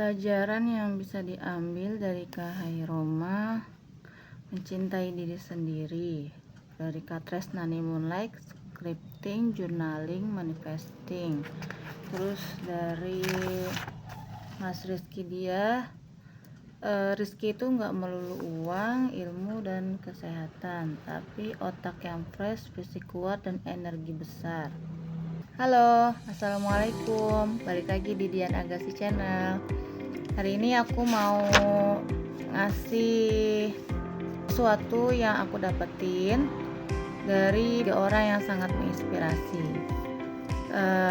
Pelajaran yang bisa diambil dari Roma, mencintai diri sendiri, dari Tresnani Moonlight, scripting, journaling, manifesting. Terus dari Mas Rizky dia, Rizky itu nggak melulu uang, ilmu, dan kesehatan, tapi otak yang fresh, fisik kuat, dan energi besar. Halo, assalamualaikum, balik lagi di Dian Agassi Channel. Hari ini aku mau ngasih sesuatu yang aku dapetin dari orang yang sangat menginspirasi.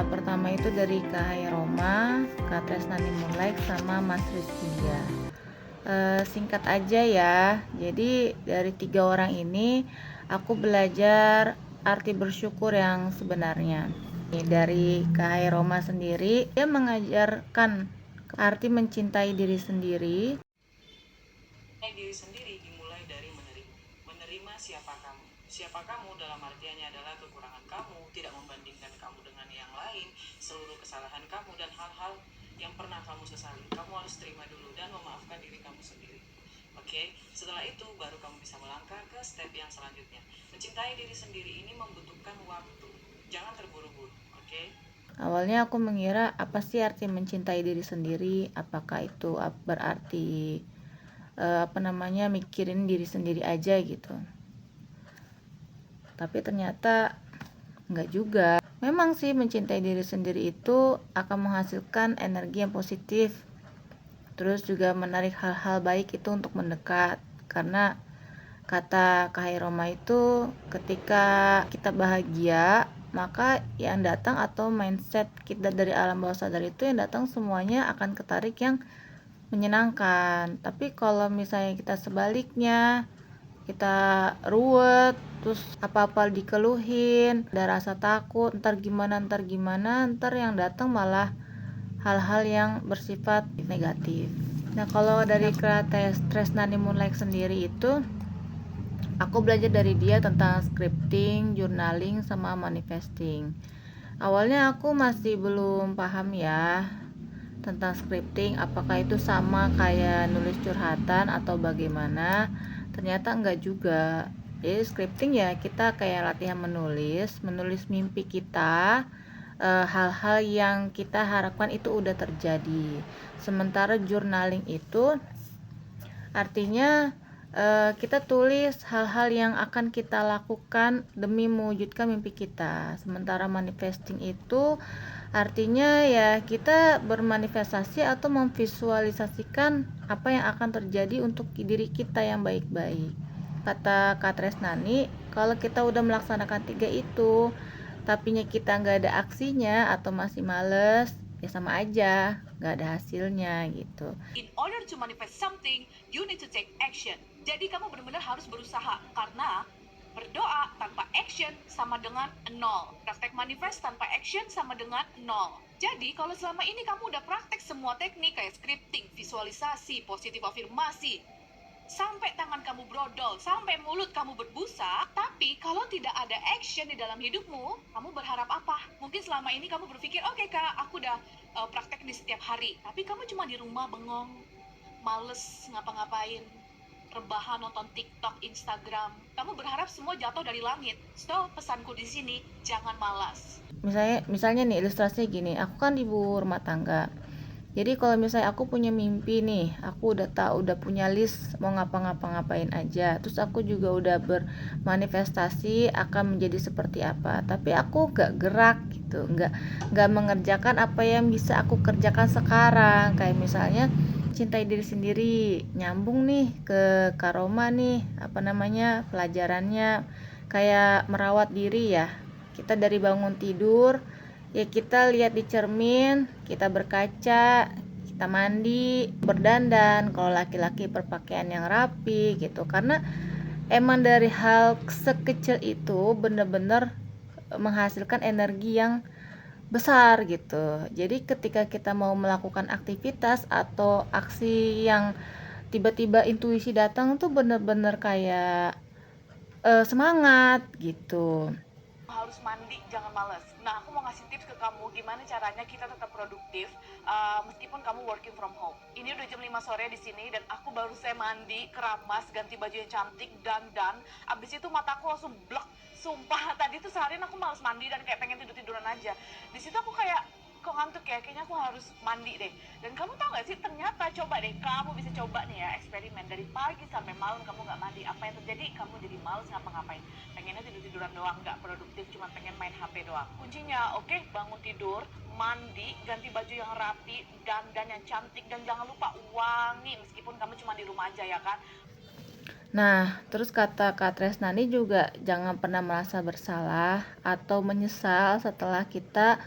Pertama itu dari Kak Roma, Kak Tresnani Moonlight, sama Mas Rizky ya. Singkat aja ya. Jadi dari 3 orang ini aku belajar arti bersyukur yang sebenarnya. Dari Kak Roma sendiri, dia mengajarkan arti mencintai diri sendiri. Diri sendiri dimulai dari menerima siapa kamu. Siapa kamu dalam artiannya adalah kekurangan kamu, tidak membandingkan kamu dengan yang lain, seluruh kesalahan kamu dan hal-hal yang pernah kamu sesali. Kamu harus terima dulu dan memaafkan diri kamu sendiri. Oke, setelah itu baru kamu bisa melangkah ke step yang selanjutnya. Mencintai diri sendiri ini membutuhkan waktu. Jangan terburu-buru, oke? Awalnya aku mengira apa sih arti mencintai diri sendiri? Apakah itu berarti mikirin diri sendiri aja gitu. Tapi ternyata enggak juga. Memang sih mencintai diri sendiri itu akan menghasilkan energi yang positif. Terus juga menarik hal-hal baik itu untuk mendekat. Karena kata Kak Roma itu ketika kita bahagia, maka yang datang atau mindset kita dari alam bawah sadar itu yang datang semuanya akan ketarik yang menyenangkan. Tapi kalau misalnya kita sebaliknya, kita ruwet, terus apa-apa dikeluhin, ada rasa takut, ntar gimana, ntar yang datang malah hal-hal yang bersifat negatif. Nah, kalau dari Tresnani Moonlight sendiri itu, aku belajar dari dia tentang scripting, journaling, sama manifesting. Awalnya aku masih belum paham ya tentang scripting, apakah itu sama kayak nulis curhatan atau bagaimana. Ternyata enggak juga. Jadi scripting ya kita kayak latihan menulis mimpi kita, hal-hal yang kita harapkan itu udah terjadi. Sementara journaling itu artinya kita tulis hal-hal yang akan kita lakukan demi mewujudkan mimpi kita. Sementara manifesting itu artinya ya kita bermanifestasi atau memvisualisasikan apa yang akan terjadi untuk diri kita yang baik-baik. Kata Kak Tresnani, kalau kita udah melaksanakan 3 itu tapinya kita nggak ada aksinya atau masih males, ya sama aja nggak ada hasilnya gitu. In order to manifest something, you need to take action. Jadi kamu benar-benar harus berusaha, karena berdoa tanpa action sama dengan nol. Praktek manifest tanpa action sama dengan nol. Jadi kalau selama ini kamu udah praktek semua teknik kayak scripting, visualisasi, positif afirmasi, sampai tangan kamu brodol, sampai mulut kamu berbusa, tapi kalau tidak ada action di dalam hidupmu, kamu berharap apa? Mungkin selama ini kamu berpikir, oke kak, aku udah praktek di setiap hari, tapi kamu cuma di rumah bengong, males ngapa-ngapain, rebahan nonton TikTok, Instagram. Kamu berharap semua jatuh dari langit. So, pesanku di sini, jangan malas. Misalnya nih ilustrasinya gini, aku kan ibu rumah tangga. Jadi kalau misalnya aku punya mimpi nih, aku udah tahu, udah punya list mau ngapa-ngapain aja. Terus aku juga udah bermanifestasi akan menjadi seperti apa. Tapi aku gak gerak gitu, gak mengerjakan apa yang bisa aku kerjakan sekarang. Kayak misalnya cintai diri sendiri, nyambung nih ke Karoma nih, pelajarannya kayak merawat diri ya. Kita dari bangun tidur ya kita lihat di cermin, kita berkaca, kita mandi, berdandan, kalau laki-laki berpakaian yang rapi gitu. Karena emang dari hal sekecil itu bener-bener menghasilkan energi yang besar gitu. Jadi ketika kita mau melakukan aktivitas atau aksi yang tiba-tiba intuisi datang tuh bener-bener kayak semangat gitu. harus mandi, jangan males. Nah, aku mau ngasih tips ke kamu gimana caranya kita tetap produktif meskipun kamu working from home. Ini udah jam 5 sore di sini dan aku baru saya mandi, keramas, ganti baju yang cantik, dandan. Abis itu mataku langsung blek. Sumpah, tadi tuh seharian aku males mandi dan kayak pengen tidur-tiduran aja. Di situ aku kayak kok ngantuk ya, kayaknya aku harus mandi deh. Dan kamu tau gak sih, ternyata coba deh, kamu bisa coba nih ya, eksperimen dari pagi sampai malam kamu gak mandi. Apa yang terjadi? Kamu jadi males ngapa-ngapain, pengennya tidur-tiduran doang, gak produktif, cuma pengen main HP doang. Kuncinya, oke, bangun tidur, mandi, ganti baju yang rapi, dan yang cantik, dan jangan lupa wangi, meskipun kamu cuma di rumah aja ya kan. Nah, terus kata Kak Tresnani juga jangan pernah merasa bersalah atau menyesal setelah kita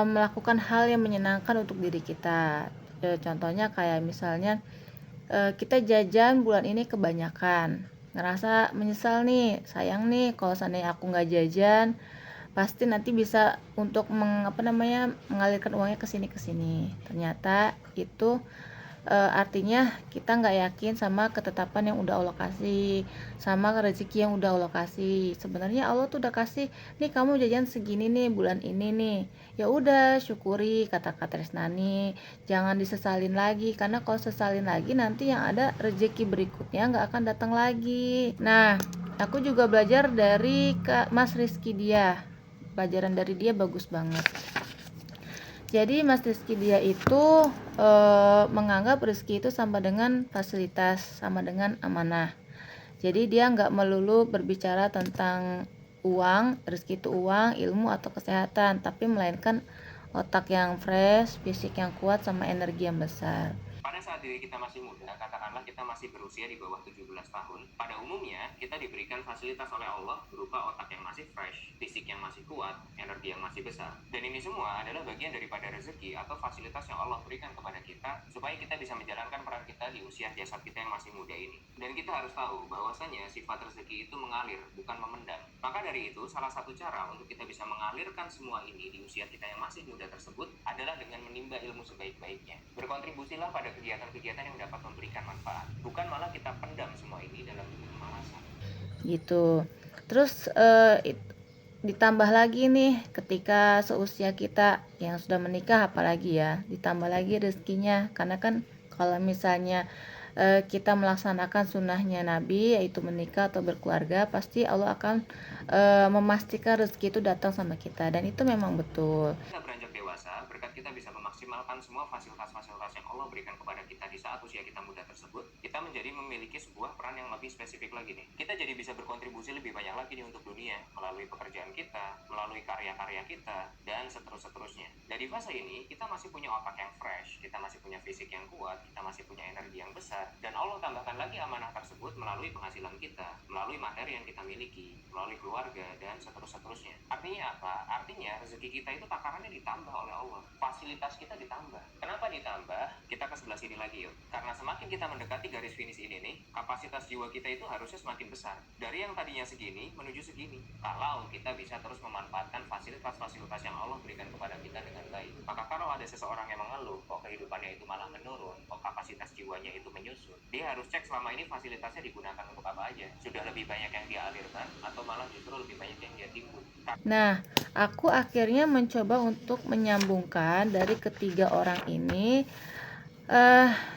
melakukan hal yang menyenangkan untuk diri kita. Contohnya kayak misalnya kita jajan bulan ini kebanyakan, ngerasa menyesal nih, sayang nih kalau seandainya aku nggak jajan, pasti nanti bisa untuk mengalirkan uangnya ke sini ke sini. Ternyata itu artinya kita nggak yakin sama ketetapan yang udah Allah kasih, sama rezeki yang udah Allah kasih. Sebenarnya Allah tuh udah kasih nih, kamu jajan segini nih bulan ini nih, ya udah syukuri, kata Kak Tresnani. Jangan disesalin lagi, karena kalau sesalin lagi nanti yang ada rezeki berikutnya nggak akan datang lagi. Nah, aku juga belajar dari Kak Mas Rizky dia, pelajaran dari dia bagus banget. Jadi Mas Rizky dia itu menganggap rezeki itu sama dengan fasilitas, sama dengan amanah. Jadi dia nggak melulu berbicara tentang uang, rezeki itu uang, ilmu atau kesehatan, tapi melainkan otak yang fresh, fisik yang kuat, sama energi yang besar. Pada saat diri kita masih muda, katakanlah kita masih berusia di bawah 17 tahun, pada umumnya kita diberikan fasilitas oleh Allah berupa otak yang masih fresh, fisik yang masih kuat, energi yang masih besar. Dan ini semua adalah bagian daripada rezeki atau fasilitas yang Allah berikan kepada kita supaya kita bisa menjalankan peran kita di usia jasad kita yang masih muda ini. Dan kita harus tahu bahwasanya sifat rezeki itu mengalir, bukan memendam. Maka dari itu, salah satu cara untuk kita bisa mengalirkan semua ini di usia kita yang masih muda tersebut adalah dengan menimba ilmu sebaik-baiknya. Berkontribusilah pada kegiatan-kegiatan yang dapat memberikan manfaat, bukan malah kita pendam semua ini dalam bentuk kemalasan. Gitu. Terus ditambah lagi nih, ketika seusia kita yang sudah menikah apalagi ya, ditambah lagi rezekinya, karena kan kalau misalnya kita melaksanakan sunnahnya Nabi, yaitu menikah atau berkeluarga, pasti Allah akan memastikan rezeki itu datang sama kita, dan itu memang betul. Kita beranjak dewasa, berkat kita bisa memaksimalkan semua fasilitas-fasilitas yang Allah berikan kepada kita di saat usia kita muda tersebut, kita menjadi memiliki sebuah peran yang lebih spesifik lagi nih. Kita jadi bisa berkontribusi lebih banyak lagi nih untuk dunia, melalui pekerjaan kita, melalui karya-karya kita, dan seterusnya. Dari fase ini, kita masih punya otak yang fresh, kita masih punya fisik yang kuat, kita masih punya energi yang besar, dan Allah tambahkan lagi amanah tersebut melalui penghasilan kita, melalui materi yang kita miliki, melalui keluarga, dan seterusnya. Artinya apa? Artinya rezeki kita itu takarannya ditambah oleh Allah, fasilitas kita ditambah. Kenapa ditambah? Kita ke sebelah sini lagi yuk. Karena semakin kita mendekati garis finish ini nih, kapasitas jiwa kita itu harusnya semakin besar. Dari yang tadinya segini menuju segini. Kalau kita bisa terus memanfaatkan fasilitas-fasilitas yang Allah berikan kepada kita dengan baik. Maka kalau ada seseorang yang mengeluh, kok kehidupannya itu malah menurun, kok kapasitas jiwanya itu menyusut, dia harus cek selama ini fasilitasnya digunakan untuk apa aja. Sudah lebih banyak yang dia alirkan, atau malah justru lebih banyak yang dia timbun. Nah, aku akhirnya mencoba untuk menyambungkan dari ketiga orang ini,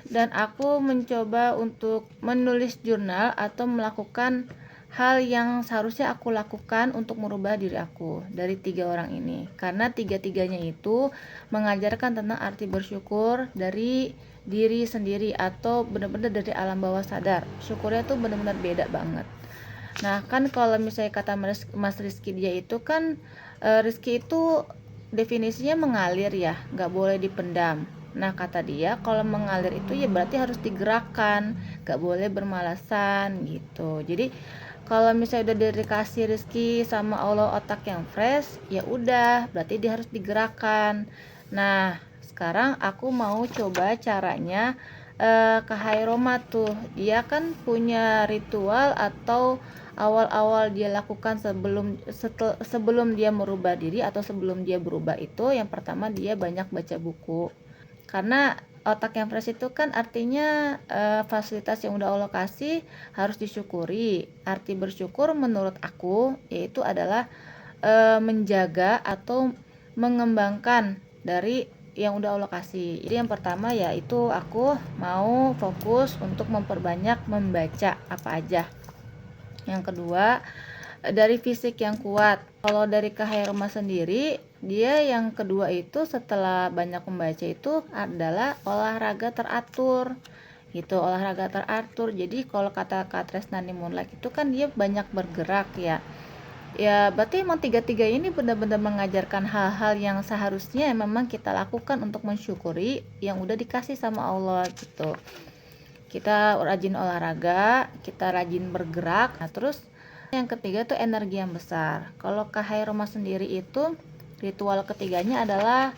dan aku mencoba untuk menulis jurnal atau melakukan hal yang seharusnya aku lakukan untuk merubah diri aku dari tiga orang ini, karena tiga-tiganya itu mengajarkan tentang arti bersyukur dari diri sendiri atau benar-benar dari alam bawah sadar. Syukurnya tuh benar-benar beda banget. Nah, kan kalau misalnya kata Mas Rizky dia itu kan Rizky itu definisinya mengalir ya, nggak boleh dipendam. Nah, kata dia kalau mengalir itu ya berarti harus digerakkan, nggak boleh bermalasan gitu. Jadi kalau misalnya udah dikasih rezeki sama Allah otak yang fresh, ya udah berarti dia harus digerakkan. Nah, sekarang aku mau coba caranya ke Hairoma tuh. Dia kan punya ritual atau awal-awal dia lakukan sebelum dia merubah diri atau sebelum dia berubah itu, yang pertama dia banyak baca buku. Karena otak yang fresh itu kan artinya fasilitas yang udah Allah kasih harus disyukuri. Arti bersyukur menurut aku yaitu adalah menjaga atau mengembangkan dari yang udah Allah kasih. Jadi yang pertama yaitu aku mau fokus untuk memperbanyak membaca apa aja. Yang kedua, dari fisik yang kuat. Kalau dari Kak Hairoma sendiri, dia yang kedua itu setelah banyak membaca itu adalah olahraga teratur. Gitu, olahraga teratur. Jadi kalau kata Kak Tresnani Moonlight itu kan dia banyak bergerak ya. Ya, berarti emang tiga-tiga ini benar-benar mengajarkan hal-hal yang seharusnya memang kita lakukan untuk mensyukuri yang udah dikasih sama Allah gitu. Kita rajin olahraga, kita rajin bergerak. Nah, terus yang ketiga tuh energi yang besar. Kalau Kak Hairoma sendiri itu ritual ketiganya adalah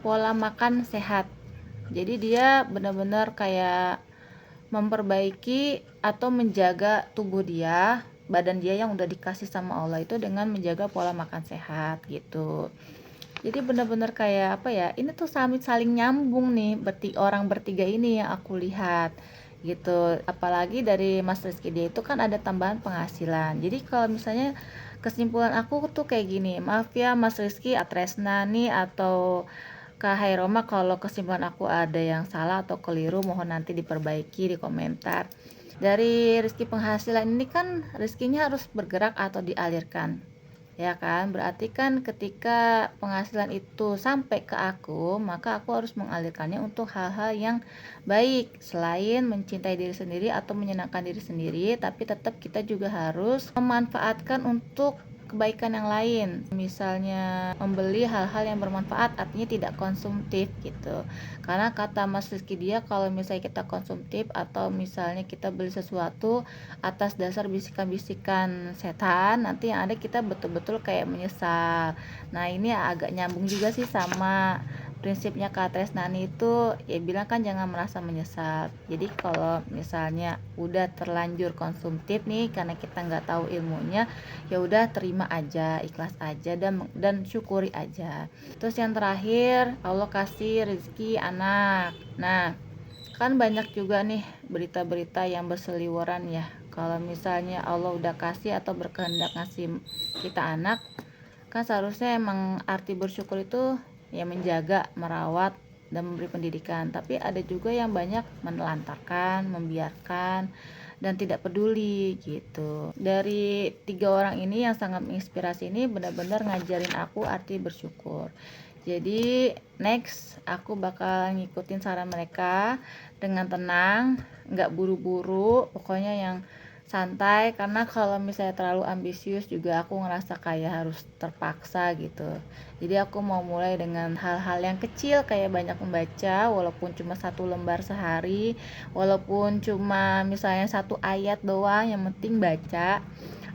pola makan sehat. Jadi dia benar-benar kayak memperbaiki atau menjaga tubuh dia, badan dia yang udah dikasih sama Allah itu dengan menjaga pola makan sehat gitu. Jadi benar-benar kayak apa ya, ini tuh saling nyambung nih orang bertiga ini yang aku lihat gitu. Apalagi dari Mas Rizky, dia itu kan ada tambahan penghasilan. Jadi kalau misalnya kesimpulan aku tuh kayak gini, maaf ya Mas Rizky, Atresna nih atau Kak Hairoma, kalau kesimpulan aku ada yang salah atau keliru mohon nanti diperbaiki di komentar. Dari rezeki penghasilan ini kan rezekinya harus bergerak atau dialirkan, ya kan? Berarti kan ketika penghasilan itu sampai ke aku, maka aku harus mengalirkannya untuk hal-hal yang baik. Selain mencintai diri sendiri atau menyenangkan diri sendiri, tapi tetap kita juga harus memanfaatkan untuk kebaikan yang lain. Misalnya membeli hal-hal yang bermanfaat, artinya tidak konsumtif gitu. Karena kata Mas Rizky, dia kalau misalnya kita konsumtif atau misalnya kita beli sesuatu atas dasar bisikan-bisikan setan, nanti yang ada kita betul-betul kayak menyesal. Nah, ini agak nyambung juga sih sama prinsipnya Kak Tresnani itu, ya bilang kan jangan merasa menyesal. Jadi kalau misalnya udah terlanjur konsumtif nih karena kita nggak tahu ilmunya, ya udah terima aja, ikhlas aja dan syukuri aja. Terus yang terakhir, Allah kasih rezeki anak. Nah, kan banyak juga nih berita-berita yang berseliweran ya. Kalau misalnya Allah udah kasih atau berkehendak ngasih kita anak, kan seharusnya emang arti bersyukur itu ya menjaga, merawat, dan memberi pendidikan. Tapi ada juga yang banyak menelantarkan, membiarkan, dan tidak peduli gitu. Dari tiga orang ini yang sangat menginspirasi ini benar-benar ngajarin aku arti bersyukur. Jadi next aku bakal ngikutin saran mereka dengan tenang, nggak buru-buru, pokoknya yang santai. Karena kalau misalnya terlalu ambisius juga aku ngerasa kayak harus terpaksa gitu. Jadi aku mau mulai dengan hal-hal yang kecil kayak banyak membaca, walaupun cuma 1 lembar sehari, walaupun cuma misalnya 1 ayat doang, yang penting baca.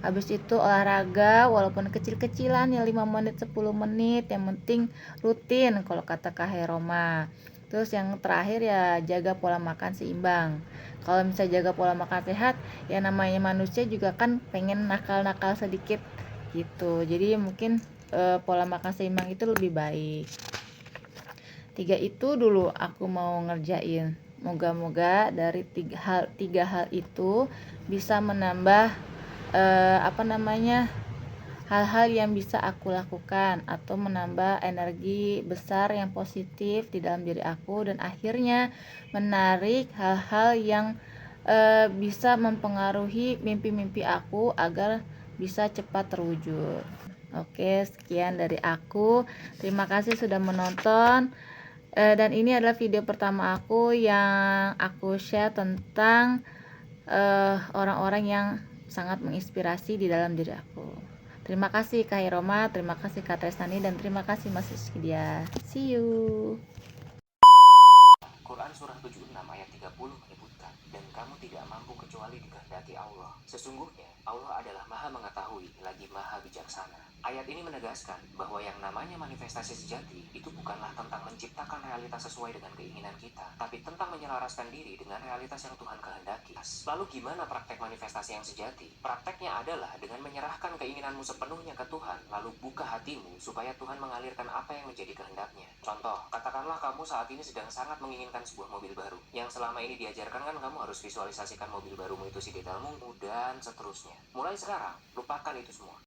Habis itu olahraga walaupun kecil-kecilan ya 5 menit 10 menit, yang penting rutin kalau kata Kak Heroma. Terus yang terakhir ya jaga pola makan seimbang. Kalau misalnya jaga pola makan sehat, ya namanya manusia juga kan pengen nakal-nakal sedikit gitu. Jadi mungkin pola makan seimbang itu lebih baik. 3 itu dulu aku mau ngerjain. Moga-moga dari tiga hal itu bisa menambah hal-hal yang bisa aku lakukan atau menambah energi besar yang positif di dalam diri aku, dan akhirnya menarik hal-hal yang bisa mempengaruhi mimpi-mimpi aku agar bisa cepat terwujud. Oke, sekian dari aku. Terima kasih sudah menonton. Dan ini adalah video pertama aku yang aku share tentang orang-orang yang sangat menginspirasi di dalam diri aku. Terima kasih Kak Hiroma, terima kasih Kak Tresnani, dan terima kasih Mas Rizky. See you. Quran surah 76 ayat 30 menyebutkan, dan kamu tidak mampu kecuali dikehendaki Allah. Sesungguhnya Allah adalah maha mengetahui lagi maha bijaksana. Ayat ini menegaskan bahwa yang namanya manifestasi sejati itu bukanlah tentang menciptakan realitas sesuai dengan keinginan kita, tapi tentang menyelaraskan diri dengan realitas yang Tuhan kehendaki. Lalu gimana praktek manifestasi yang sejati? Prakteknya adalah dengan menyerahkan keinginanmu sepenuhnya ke Tuhan, lalu buka hatimu supaya Tuhan mengalirkan apa yang menjadi kehendaknya. Contoh, katakanlah kamu saat ini sedang sangat menginginkan sebuah mobil baru. Yang selama ini diajarkan kan kamu harus visualisasikan mobil barumu itu si detailmu dan seterusnya. Mulai sekarang, lupakan itu semua.